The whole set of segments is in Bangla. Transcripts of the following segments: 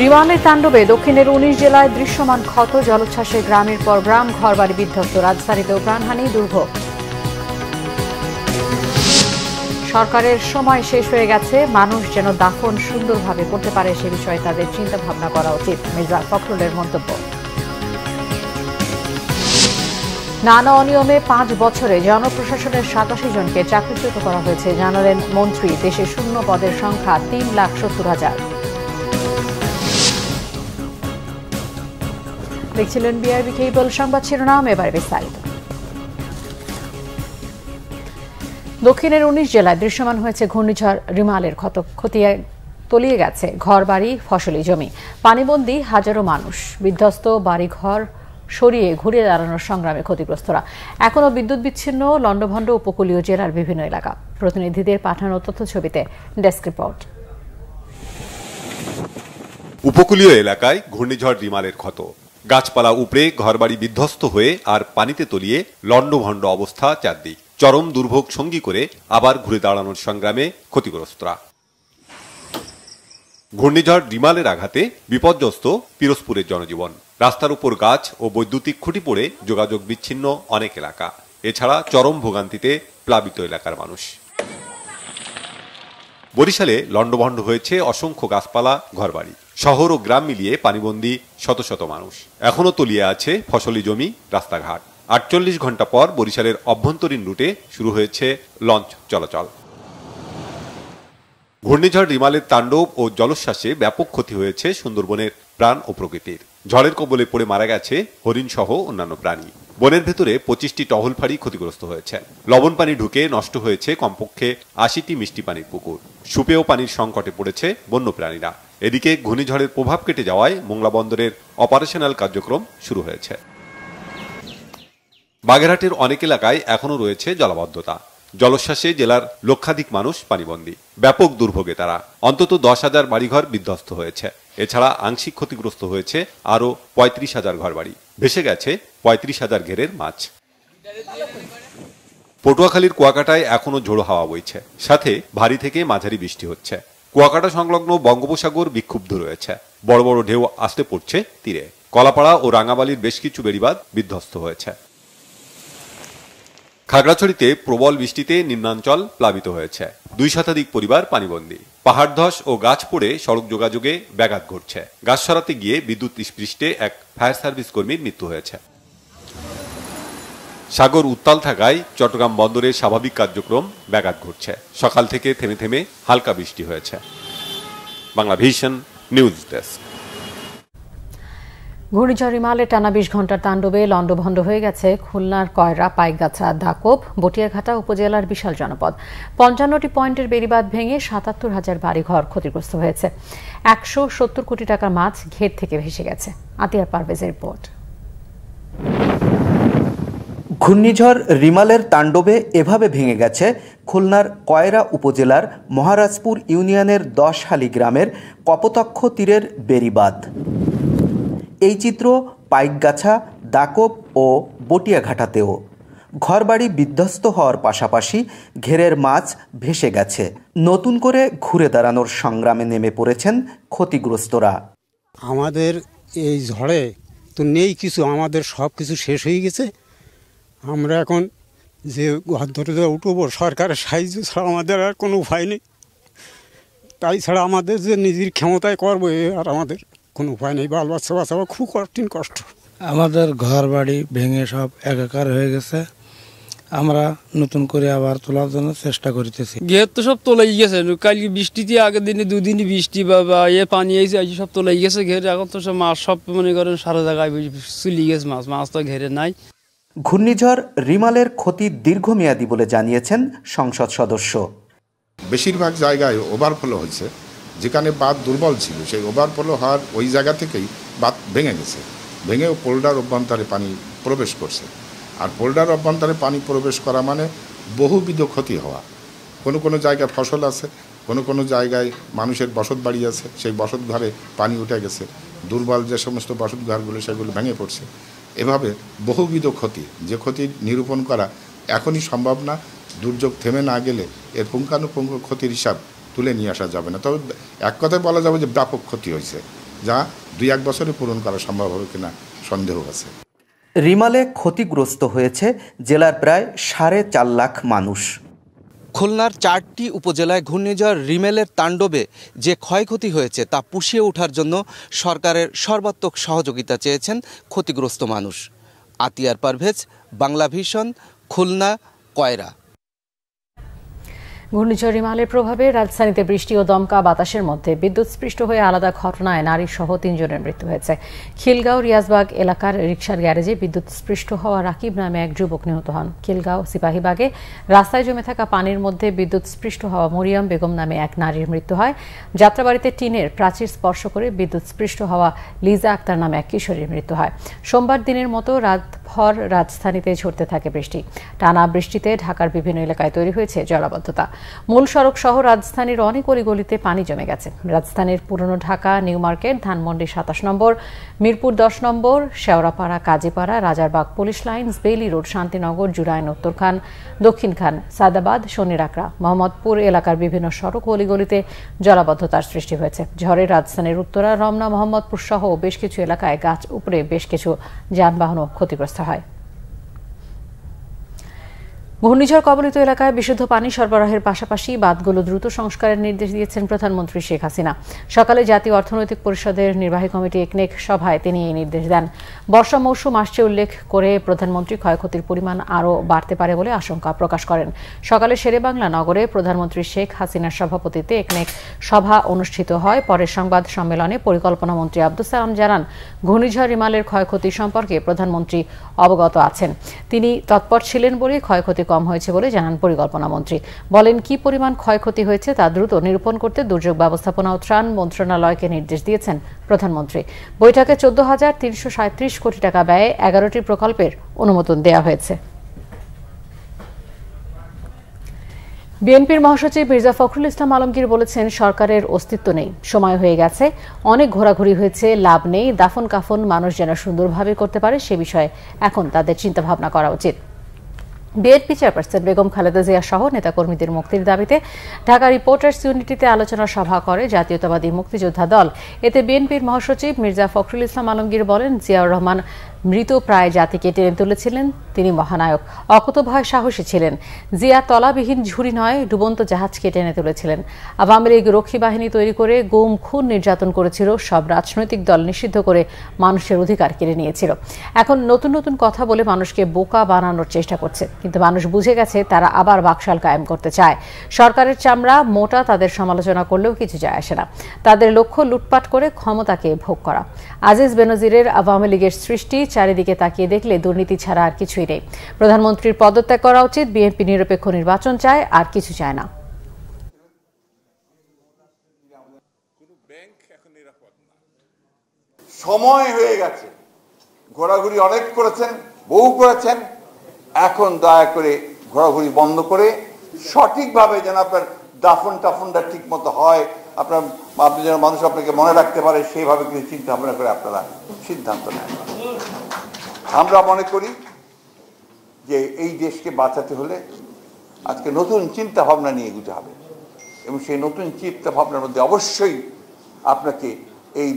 রিমালের তাণ্ডবে দক্ষিণের ১৯ জেলায় দৃশ্যমান ক্ষত, জলোচ্ছ্বাসে গ্রামের পর গ্রাম, ঘরবাড়ি বিধ্বস্ত, রাজধানীতেও প্রাণহানি, দুর্ভোগ। সরকারের সময় শেষ হয়ে গেছে, মানুষ যেন দাফন সুন্দরভাবে করতে পারে সে বিষয়ে তাদের চিন্তা ভাবনা করা উচিত, মির্জা ফখরুলের মন্তব্য। নানা অনিয়মে ৫ বছরে জনপ্রশাসনের ৮৭ জনকে চাকরিচ্যুত করা হয়েছে, জানালেন মন্ত্রী। দেশে শূন্য পদের সংখ্যা ৩,৭০,০০০। দেখছিলেন বিআরবি কেবল সংবাদ শিরোনাম, এবার বিস্তারিত। দক্ষিণের ১৯ জেলায় দৃশ্যমান হয়েছে ঘূর্ণিঝড় রিমালের ক্ষতি, তলিয়ে গেছে ঘরবাড়ি, ফসলি জমি, পানিবন্দী হাজারো মানুষ, বিধ্বস্ত বাড়িঘর সরিয়ে ঘুরে দাঁড়ানোর সংগ্রামে ক্ষতিগ্রস্তরা। এখনও বিদ্যুৎ বিচ্ছিন্ন লন্ডভন্ড উপকূলীয় জেলার বিভিন্ন এলাকা। প্রতিনিধিদের পাঠানো তথ্য ছবিতে ডেস্ক রিপোর্ট। উপকূলীয় এলাকায় ঘূর্ণিঝড় রিমালের ক্ষত, গাছপালা উপড়ে ঘরবাড়ি বিধ্বস্ত হয়ে আর পানিতে তলিয়ে লন্ডভন্ড অবস্থা চারদিক। চরম দুর্ভোগ সঙ্গী করে আবার ঘুরে দাঁড়ানোর সংগ্রামে ক্ষতিগ্রস্তরা। ঘূর্ণিঝড় রিমালের আঘাতে বিপর্যস্ত পিরোজপুরের জনজীবন। রাস্তার উপর গাছ ও বৈদ্যুতিক খুঁটি পড়ে যোগাযোগ বিচ্ছিন্ন অনেক এলাকা। এছাড়া চরম ভোগান্তিতে প্লাবিত এলাকার মানুষ। বরিশালে লন্ডভন্ড হয়েছে অসংখ্য গাছপালা, ঘরবাড়ি। শহর ও গ্রাম মিলিয়ে পানিবন্দী শত শত মানুষ। এখনও তলিয়ে আছে ফসলি জমি, রাস্তাঘাট। ৪৮ ঘন্টা পর বরিশালের অভ্যন্তরীণ রুটে শুরু হয়েছে লঞ্চ চলাচল। ঘূর্ণিঝড় রিমালের তাণ্ডব ও জলোচ্ছ্বাসে ব্যাপক ক্ষতি হয়েছে সুন্দরবনের প্রাণ ও প্রকৃতির। ঝড়ের কবলে পড়ে মারা গেছে হরিণ সহ অন্যান্য প্রাণী। বনের ভেতরে ২৫টি টহল ফাঁড়ি ক্ষতিগ্রস্ত হয়েছে। লবণ পানি ঢুকে নষ্ট হয়েছে কমপক্ষে ৮০টি মিষ্টি পানির পুকুর। সুপেয় পানির সংকটে পড়েছে বন্যপ্রাণীরা। এদিকে ঘূর্ণিঝড়ের প্রভাব কেটে যাওয়ায় মোংলা বন্দরের অপারেশনাল কার্যক্রম শুরু হয়েছে। বাগেরহাটের অনেক এলাকায় এখনও রয়েছে জলাবদ্ধতা। জলোচ্ছ্বাসে জেলার লক্ষাধিক মানুষ পানিবন্দী। ব্যাপক দুর্ভোগে তারা। অন্তত ১০,০০০ বাড়িঘর বিধ্বস্ত হয়েছে। এছাড়া আংশিক ক্ষতিগ্রস্ত হয়েছে আরও ৩৫,০০০ ঘরবাড়ি। ভেসে গেছে ৩৫,০০০ ঘেরের মাছ। পটুয়াখালীর কুয়াকাটায় এখনও ঝোড়ো হাওয়া বইছে, সাথে ভারী থেকে মাঝারি বৃষ্টি হচ্ছে। কুয়াকাটা সংলগ্ন বঙ্গোপসাগর বিক্ষুব্ধ রয়েছে। বড় বড় ঢেউ আসতে পড়ছে তীরে। কলাপাড়া ও রাঙাবালির বেশ কিছু বেড়িবাঁধ বিধ্বস্ত হয়েছে। খাগড়াছড়িতে প্রবল বৃষ্টিতে নিম্নাঞ্চল প্লাবিত হয়েছে। ২ শতাধিক পরিবার পানিবন্দী। পাহাড় ধস ও গাছ পড়ে সড়ক যোগাযোগে ব্যাঘাত ঘটছে। গাছ সরাতে গিয়ে বিদ্যুৎ স্পৃষ্টে এক ফায়ার সার্ভিস কর্মীর মৃত্যু হয়েছে। সাগর উত্তাল থাকায় চট্টগ্রাম বন্দরের স্বাভাবিক কার্যক্রম ব্যাঘাত ঘটছে। সকাল থেকে থেমে থেমে হালকা বৃষ্টি হয়েছে। Bangla vision news desk. ঘূর্ণিঝড় রিমালে টানা ২০ ঘন্টার তাণ্ডবে লন্ডভন্ড হয়ে গেছে খুলনার কয়রা, পাইকগাছা, দাকোপ, বটিয়াঘাটা উপজেলার বিশাল জনপদ। ৫৫টি পয়েন্টের বেড়িবাঁধ ভেঙে ৭৭,০০০ বাড়িঘর ক্ষতিগ্রস্ত হয়েছে। ১৭০ কোটি টাকার মাছ ঘের থেকে ভেসে গেছে। আতিয়া পারভেজের রিপোর্ট। ঘূর্ণিঝড় রিমালের তাণ্ডবে এভাবে ভেঙে গেছে খুলনার কয়রা উপজেলার মহারাজপুর ইউনিয়নের ১০হালি গ্রামের কপোতাক্ষ তীরের বেড়িবাঁধ। এই চিত্র পাইকগাছা, দাকোপ ও বটিয়াঘাটাতেও। ঘরবাড়ি বিধ্বস্ত হওয়ার পাশাপাশি ঘেরের মাছ ভেসে গেছে। নতুন করে ঘুরে দাঁড়ানোর সংগ্রামে নেমে পড়েছেন ক্ষতিগ্রস্তরা। আমাদের এই ঝড়ে তো নেই কিছু, আমাদের সব কিছু শেষ হয়ে গেছে। আমরা এখন যে ঘর ধরে উঠবো, সরকারের সাহায্য ছাড়া আমাদের আর কোনো উপায় নেই। তাই ছাড়া আমাদের যে নিজের ক্ষমতায় করবো আর আমাদের কোনো উপায় নেই। বাল বাচ্চা বাঁচাবো খুব কঠিন কষ্ট। আমাদের ঘর বাড়ি ভেঙে সব একাকার হয়ে গেছে। আমরা নতুন করে আবার তোলার জন্য চেষ্টা করতেছি। ঘের তো সব তোলাই গেছে, কালকে বৃষ্টিতে আগের দিনে দুদিনই বৃষ্টি বা পানি এসে সব তোলাই গেছে ঘের। এখন তো সব মাছ সব মনে করেন সারা জায়গায় চুলি গেছে, মাছ তো ঘেরে নাই। ঘূর্ণিঝড় রিমালের ক্ষতি দীর্ঘমেয়াদী বলে জানিয়েছেন সংসদ সদস্য। বেশিরভাগ জায়গায় ওভারফ্লো হয়েছে। যেখানে বাঁধ দুর্বল ছিল সেই ওভারফ্লো হওয়ার ওই জায়গা থেকেই বাঁধ ভেঙে গেছে। ভেঙেও পোল্ডার অভ্যন্তরে পানি প্রবেশ করছে। আর পোল্ডার অভ্যন্তরে পানি প্রবেশ করা মানে বহুবিধ ক্ষতি হওয়া। কোনো কোনো জায়গায় ফসল আছে, কোনো কোনো জায়গায় মানুষের বসত বাড়ি আছে, সেই বসত ঘরে পানি উঠে গেছে। দুর্বল যে সমস্ত বসত ঘরগুলো সেগুলো ভেঙে পড়ছে। এভাবে বহুবিধ ক্ষতি, যে ক্ষতি নিরূপণ করা এখনই সম্ভব না। দুর্যোগ থেমে না গেলে এর পুঙ্খানুপুঙ্খ ক্ষতির হিসাব তুলে নিয়ে আসা যাবে না। তবে এক কথায় বলা যাবে যে ব্যাপক ক্ষতি হয়েছে। যা 2-1 বছরে পূরণ করা সম্ভব হবে কিনা সন্দেহ আছে। রিমালে ক্ষতিগ্রস্ত হয়েছে জেলার প্রায় 4.5 লাখ মানুষ। খুলনার 4টি উপজেলায় ঘূর্ণিঝড় রিমেলের তাণ্ডবে যে ক্ষয়ক্ষতি হয়েছে তা পুষিয়ে ওঠার জন্য সরকারের সর্বাত্মক সহযোগিতা চেয়েছেন ক্ষতিগ্রস্ত মানুষ। আতিয়ার পারভেজ, বাংলা ভিশন, খুলনা, কয়রা। ঘূর্ণিঝড় রিমালের প্রভাবে রাজধানীতে বৃষ্টি ও দমকা বাতাসের মধ্যে বিদ্যুৎস্পৃষ্ট হয়ে আলাদা ঘটনায় নারী সহ 3 জনের মৃত্যু হয়েছে। খিলগাঁও রিয়াজবাগ এলাকার রিকশার গ্যারেজে বিদ্যুৎস্পৃষ্ট হওয়া রাকিব নামে এক যুবক নিহত হন। খিলগাঁও সিপাহীবাগে রাস্তায় জমে থাকা পানির মধ্যে বিদ্যুৎস্পৃষ্ট হওয়া মরিয়ম বেগম নামে এক নারীর মৃত্যু হয়। যাত্রাবাড়িতে টিনের প্রাচীর স্পর্শ করে বিদ্যুৎস্পৃষ্ট হওয়া লিজা আক্তার নামে এক কিশোরীর মৃত্যু হয়। সোমবার দিনের মতো রাতভর রাজধানীতে ঝরতে থাকে বৃষ্টি। টানা বৃষ্টিতে ঢাকার বিভিন্ন এলাকায় তৈরি হয়েছে জলাবদ্ধতা। মূল সড়ক সহ রাজধানীর অনেক অলিগলিতে পানি জমে গেছে। রাজধানীর পুরনো ঢাকা, নিউ মার্কেট, ধানমন্ডি 27 নম্বর, মিরপুর 10 নম্বর, Shewrapara, Kazipara, Rajarbagh, police lines, Bailey road, Shantinagar, Jurain, Uttarkhan, Dakshinkhan, Sadabad, Shanirakhra, Mohammadpur এলাকার বিভিন্ন সড়ক ও অলিগলিতে জলাবদ্ধতার সৃষ্টি হয়েছে। ঝড়ে রাজধানীর উত্তরা, রমনা, মোহাম্মদপুর সহ বেশ কিছু এলাকায় গাছ উপড়ে বেশ কিছু যানবাহনও ক্ষতিগ্রস্ত হয়। ঘূর্ণিঝড় কবলিত এলাকায় বিশুদ্ধ পানি সরবরাহের পাশাপাশি বাঁধগুলো দ্রুত সংস্কারের নির্দেশ দিয়েছেন প্রধানমন্ত্রী শেখ হাসিনা। সকালে জাতীয় অর্থনৈতিক পরিষদের নির্বাহী কমিটি একনেক সভায় তিনি এই নির্দেশ দেন। বর্ষা মৌসুম আসছে উল্লেখ করে প্রধানমন্ত্রী ক্ষয়ক্ষতির পরিমাণ আরও বাড়তে পারে বলে আশঙ্কা প্রকাশ করেন। সকালে শেরেবাংলা নগরে প্রধানমন্ত্রী শেখ হাসিনার সভাপতিত্বে একনেক সভা অনুষ্ঠিত হয়। পরে সংবাদ সম্মেলনে পরিকল্পনা মন্ত্রী আব্দুস সালাম জানান, ঘূর্ণিঝড় রিমালের ক্ষয়ক্ষতি সম্পর্কে প্রধানমন্ত্রী অবগত আছেন। তিনি তৎপর ছিলেন বলে ক্ষয়ক্ষতি কম হয়েছে বলে জানান পরিকল্পনা মন্ত্রী। বলেন, কি পরিমাণ ক্ষয়ক্ষতি হয়েছে তা দ্রুত নিরূপণ করতে দুর্যোগ ব্যবস্থাপনা ও ত্রাণ মন্ত্রণালয়কে নির্দেশ দিয়েছেন প্রধানমন্ত্রী। বৈঠকে 14,337 কোটি টাকা ব্যয়ে 11টি প্রকল্পের অনুমোদন দেওয়া হয়েছে। বিএনপির মহাসচিব মির্জা ফখরুল ইসলাম আলমগীর বলেছেন, সরকারের অস্তিত্ব নেই, সময় হয়ে গেছে, অনেক ঘোরাঘুরি হয়েছে, লাভ নেই। দাফন কাফন মানুষ যেন সুন্দরভাবে করতে পারে সে বিষয়ে এখন তাদের চিন্তাভাবনা করা উচিত। বিএনপি চেয়ারপারসন বেগম খালেদা জিয়া সহ নেতাকর্মীদের মুক্তির দাবিতে ঢাকা রিপোর্টার্স ইউনিটিতে আলোচনা সভা করে জাতীয়তাবাদী মুক্তিযোদ্ধা দল। এতে বিএনপির মহাসচিব মির্জা ফখরুল ইসলাম আলমগীর বলেন, জিয়াউর রহমান মৃত প্রায় জাতিকে টেনে তুলেছিলেন, তিনি মহানায়ক, অকুতোভয় সাহসী ছিলেন। জিয়া তলাবিহীন ঝুড়ি নয়, ডুবন্ত জাহাজকে টেনে তুলেছিলেন। আওয়ামী লীগ রক্ষী বাহিনী তৈরি করে গুম খুন নির্যাতন করেছিল, সব রাজনৈতিক দল নিষিদ্ধ করে মানুষের অধিকার কেড়ে নিয়েছিল। এখন নতুন নতুন কথা বলে মানুষকে বোকা বানানোর চেষ্টা করছে, কিন্তু মানুষ বুঝে গেছে তারা আবার বাকশাল কায়েম করতে চায়। সরকারের চামড়া মোটা, তাদের সমালোচনা করলেও কিছু যায় আসে না। তাদের লক্ষ্য লুটপাট করে ক্ষমতাকে ভোগ করা। আজিজ বেনজিরের আওয়ামী লীগের সৃষ্টি, চারিদিকে তাকিয়ে দেখলে দুর্নীতি ছাড়া আর কিছুই নেই। প্রধানমন্ত্রীর পদত্যাগ করা উচিত। বিএনপি নিরপেক্ষ নির্বাচন চায়, আর কিছু চায় না। সময় হয়ে গেছে, ঘোরাঘুরি অনেক করেছেন, বহু করেছেন, এখন দয়া করে ঘোরাঘুরি বন্ধ করে সঠিকভাবে যেন আপনার দাফন টাফনটা ঠিক মতো হয়, আপনি যেন মানুষ আপনাকে মনে রাখতে পারে সেইভাবে কিছু চিন্তা ভাবনা করে আপনারা সিদ্ধান্ত নেন। আমরা মনে করি যে এই দেশকে বাঁচাতে হলে আজকে নতুন চিন্তা ভাবনা নিয়ে এগোতে হবে, এবং সেই নতুন চিন্তা ভাবনার মধ্যে অবশ্যই আপনাকে এই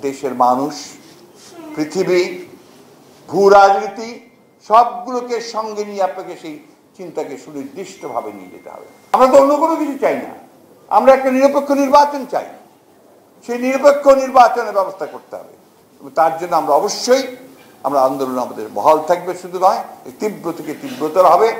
দেশের মানুষ, পৃথিবী, ভূ রাজনীতি সবগুলোকে সঙ্গে নিয়ে আপনাকে সেই চিন্তাকে সুনির্দিষ্টভাবে নিয়ে যেতে হবে। আমরা তো অন্য কোনো কিছু চাই না, আমরা একটা নিরপেক্ষ নির্বাচন চাই। সেই নিরপেক্ষ নির্বাচনের ব্যবস্থা করতে হবে, তার জন্য আমরা অবশ্যই আন্দোলন আমাদের বহাল থাকবে, শুধু নয়, তীব্র থেকে তীব্রতর হবে।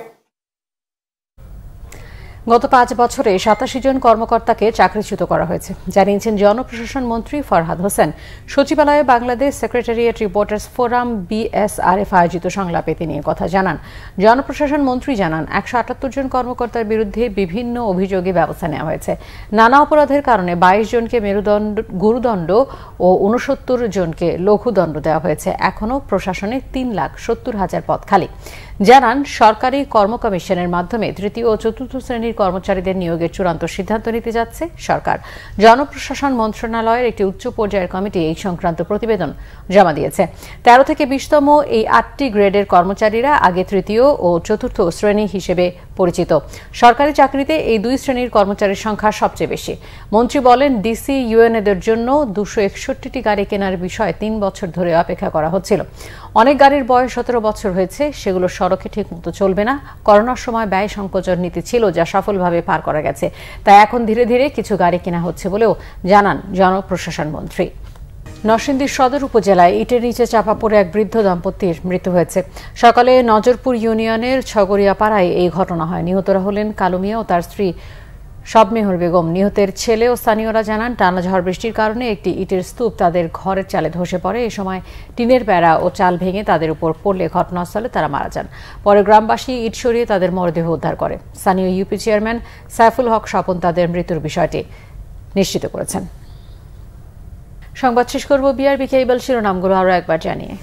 গত 5 বছরে 87 জন কর্মকর্তাকে চাকরিচ্যুত করা হয়েছে, জানিয়েছেন জনপ্রশাসন মন্ত্রী ফরহাদ হোসেন। সচিবালয়ে Bangladesh secretariat reporters forum BSRF আয়োজিত সংলাপে তিনি কথা জানান। জনপ্রশাসন মন্ত্রী জানান, 178 জন কর্মকর্তার বিরুদ্ধে বিভিন্ন অভিযোগে ব্যবস্থা নেওয়া হয়েছে। নানা অপরাধের কারণে 22 জনকে গুরুদণ্ড ও 69 জনকে লঘুদণ্ড দেওয়া হয়েছে। এখনও প্রশাসনে 3,70,000 পদ খালি। জানান সরকারি কর্ম কমিশনের মাধ্যমে তৃতীয় ও চতুর্থ শ্রেণীর কর্মচারীদের নিয়োগের চূড়ান্ত সিদ্ধান্ত নিতে যাচ্ছে সরকার। জনপ্রশাসন মন্ত্রণালয়ের একটি উচ্চ পর্যায়ের কমিটি এই সংক্রান্ত প্রতিবেদন জমা দিয়েছে। 13 থেকে 20তম এই 8টি গ্রেডের কর্মচারীরা আগে তৃতীয় ও চতুর্থ শ্রেণী হিসেবে পরিচিত। সরকারি চাকরিতে এই দুই শ্রেণীর কর্মচারীর সংখ্যা সবচেয়ে বেশি। মন্ত্রী বলেন, ডিসি ইউএনএদের জন্য 261টি গাড়ি কেনার বিষয়ে 3 বছর ধরে অপেক্ষা করা হচ্ছিল। অনেক গাড়ির বয়স 17 বছর হয়েছে, সেগুলো সড়কে ঠিকমতো চলবে না। করোনার সময় ব্যয় সংকোচন নীতি ছিল, যা সফলভাবে পার করা গেছে। তাই এখন ধীরে ধীরে কিছু গাড়ি কেনা হচ্ছে বলেও জানান জনপ্রশাসন মন্ত্রী। নরসিংদী সদর উপজেলায় ইটের নিচে চাপা পড়ে এক বৃদ্ধ দম্পতির মৃত্যু হয়েছে। সকালে নজরপুর ইউনিয়নের ছগরিয়া পাড়ায় এই ঘটনা হয়। নিহতরা হলেন কালু মিয়া ও তার স্ত্রী শবমেহর বেগম। নিহতের ছেলে ও স্থানীয়রা জানান, টানা ঝড় বৃষ্টির কারণে একটি ইটের স্তূপ তাদের ঘরের চালে ধসে পড়ে। এ সময় টিনের বেড়া ও চাল ভেঙে তাদের উপর পড়লে ঘটনাস্থলে তারা মারা যান। পরে গ্রামবাসী ইট সরিয়ে তাদের মরদেহ উদ্ধার করে। স্থানীয় ইউপি চেয়ারম্যান সাইফুল হক স্বপন তাদের মৃত্যুর বিষয়টি নিশ্চিত করেছেন। সংবাদ শেষ করব বিআরবি কেবল শিরোনামগুলো আরও একবার জানিয়ে।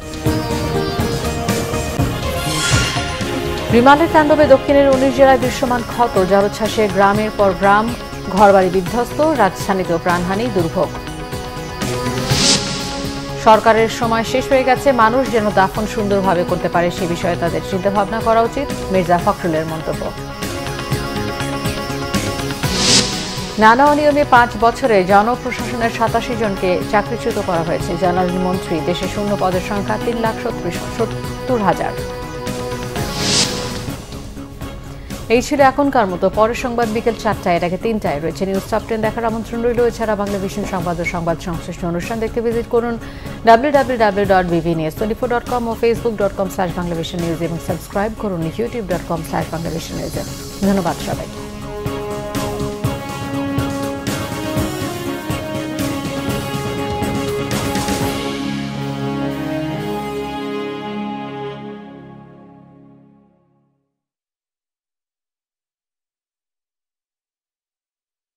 রিমালের তাণ্ডবে দক্ষিণের 19 জেলায় দৃশ্যমান ক্ষত, জলোচ্ছ্বাসে গ্রামের পর গ্রাম, ঘরবাড়ি বিধ্বস্ত, রাজধানীতেও প্রাণহানি, দুর্ভোগ। সরকারের সময় শেষ হয়ে গেছে, মানুষ যেন দাফন সুন্দরভাবে করতে পারে সে বিষয়ে তাদের চিন্তাভাবনা করা উচিত, মির্জা ফখরুলের মন্তব্য। নানা অনিয়মে 5 বছরে জনপ্রশাসনের 87 জনকে চাকরিচ্যুত করা হয়েছে, জানালেন মন্ত্রী। দেশে শূন্য পদের সংখ্যা 3,70,000। এই ছিল এখনকার মতো। পরের সংবাদ বিকেল 4টায়, এর আগে 3টায় রয়েছে নিউজ টপ 10 দেখার আমন্ত্রণ রইল। এছাড়া বাংলা ভিশন সংবাদ ও সংবাদ সংশ্লিষ্ট অনুষ্ঠান দেখতে ভিজিট করুন www.bbnews24.com ও facebook.com/banglavisionnews এবং সাবস্ক্রাইব করুন youtube.com/banglavisionnews। ধন্যবাদ সবাইকে।